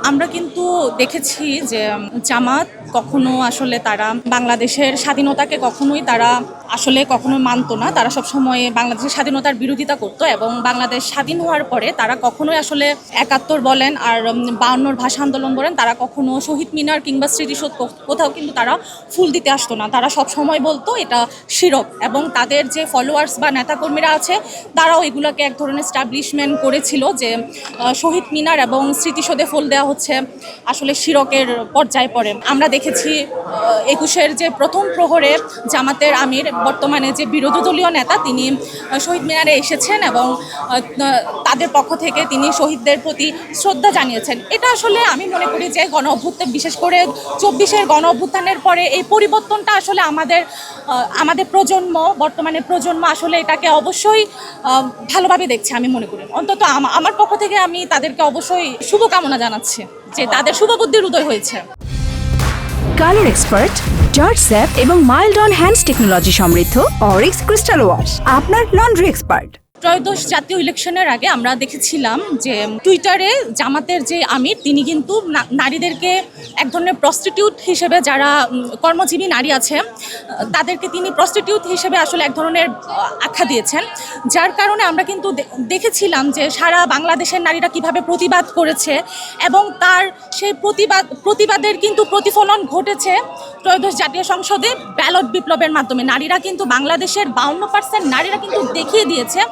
আমরা কিন্তু দেখেছি যে জামাত কখনো আসলে তারা বাংলাদেশের স্বাধীনতাকে কখনোই তারা আসলে কখনো মানতো না। তারা সবসময় বাংলাদেশের স্বাধীনতার বিরোধিতা করতো এবং বাংলাদেশ স্বাধীন হওয়ার পরে তারা কখনোই আসলে ৭১ বলেন আর ৫২ ভাষা আন্দোলন বলেন, তারা কখনো শহীদ মিনার কিংবা স্মৃতিসৌধ কোথাও কিন্তু তারা ফুল দিতে আসতো না। তারা সবসময় বলতো এটা শিরক, এবং তাদের যে ফলোয়ার্স বা নেতাকর্মীরা আছে তারাও এগুলোকে এক ধরনের স্টাবলিশমেন্ট করেছিল যে শহীদ মিনার এবং স্মৃতিসৌধে ফুল দেওয়া হচ্ছে আসলে শিরকের পর্যায়ে পড়ে। আমরা দেখেছি ২১-এর যে প্রথম প্রহরে জামাতের আমির, বর্তমানে যে বিরোধী দলীয় নেতা, তিনি শহীদ মিনারে এসেছেন এবং তাদের পক্ষ থেকে তিনি শহীদদের প্রতি শ্রদ্ধা জানিয়েছেন। এটা আসলে আমি মনে করি যে গণ অভ্যুত্থান, বিশেষ করে ২৪-এর গণ অভ্যুত্থানের পরে এই পরিবর্তনটা আসলে আমাদের প্রজন্ম, বর্তমানে প্রজন্ম আসলে এটাকে অবশ্যই ভালোভাবে দেখছে। আমি মনে করি, অন্তত আমার পক্ষ থেকে আমি তাদেরকে অবশ্যই শুভকামনা জানাচ্ছি যে তাদের শুভবুদ্ধির উদয় হয়েছে। কালার এক্সপার্ট, জর্জ স্যাপ এবং মাইল্ড অন হ্যান্ডস টেকনোলজি সমৃদ্ধ অরিক্স ক্রিস্টাল ওয়াশ আপনার লন্ড্রি এক্সপার্ট। ত্রয়োদশ জাতীয় ইলেকশনের আগে আমরা দেখেছিলাম যে টুইটারে জামাতের যে আমির, তিনি কিন্তু নারীদেরকে এক ধরনের প্রস্টিটিউট হিসেবে, যারা কর্মজীবী নারী আছে তাদেরকে তিনি প্রস্টিটিউট হিসেবে আসলে এক ধরনের আখ্যা দিয়েছেন, যার কারণে আমরা কিন্তু দেখেছিলাম যে সারা বাংলাদেশের নারীরা কিভাবে প্রতিবাদ করেছে এবং তার সেই প্রতিবাদের কিন্তু প্রতিফলন ঘটেছে ত্রয়োদশ জাতীয় সংসদে ব্যালট বিপ্লবের মাধ্যমে। নারীরা কিন্তু বাংলাদেশের ৫২% নারীরা কিন্তু দেখিয়ে দিয়েছে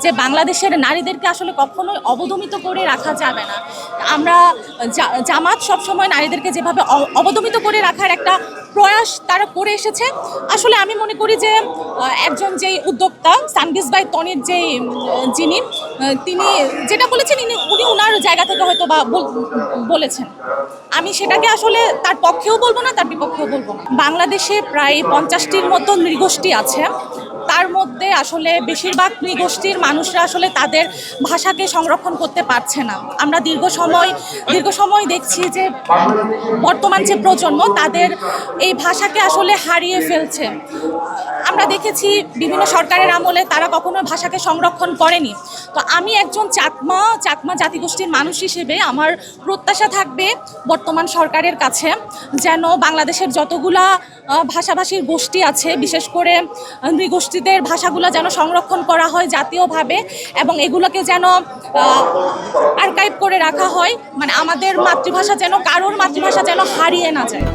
যে বাংলাদেশের নারীদেরকে আসলে কখনোই অবদমিত করে রাখা যাবে না। আমরা জামাত সবসময় নারীদেরকে যেভাবে অবদমিত করে রাখার একটা প্রয়াস তারা করে এসেছে, আসলে আমি মনে করি যে একজন যেই উদ্যোক্তা সানবিজ বাই তনির যিনি তিনি যেটা বলেছেন, উনি ওনার জায়গা থেকে হয়তো বা বলেছেন, আমি সেটাকে আসলে তার পক্ষেও বলবো না, তার বিপক্ষেও বলবো না। বাংলাদেশে প্রায় 50টির মতো নৃগোষ্ঠী আছে, তার মধ্যে আসলে বেশিরভাগ নৃগোষ্ঠীর মানুষরা আসলে তাদের ভাষাকে সংরক্ষণ করতে পারছে না। আমরা দীর্ঘ সময় দেখছি যে বর্তমান যে প্রজন্ম তাদের এই ভাষাকে আসলে হারিয়ে ফেলছে। আমরা দেখেছি বিভিন্ন সরকারের আমলে তারা কখনো ভাষাকে সংরক্ষণ করেনি। তো আমি একজন চাকমা জাতিগোষ্ঠীর মানুষ হিসেবে আমার প্রত্যাশা থাকবে বর্তমান সরকারের কাছে, যেন বাংলাদেশের যতগুলা ভাষাভাষীর গোষ্ঠী আছে, বিশেষ করে নৃগোষ্ঠীদের ভাষাগুলো যেন সংরক্ষণ করা হয় জাতীয়ভাবে, এবং এগুলোকে যেন আর্কাইভ করে রাখা হয়, মানে আমাদের মাতৃভাষা যেন, কারোর মাতৃভাষা যেন হারিয়ে না যায়।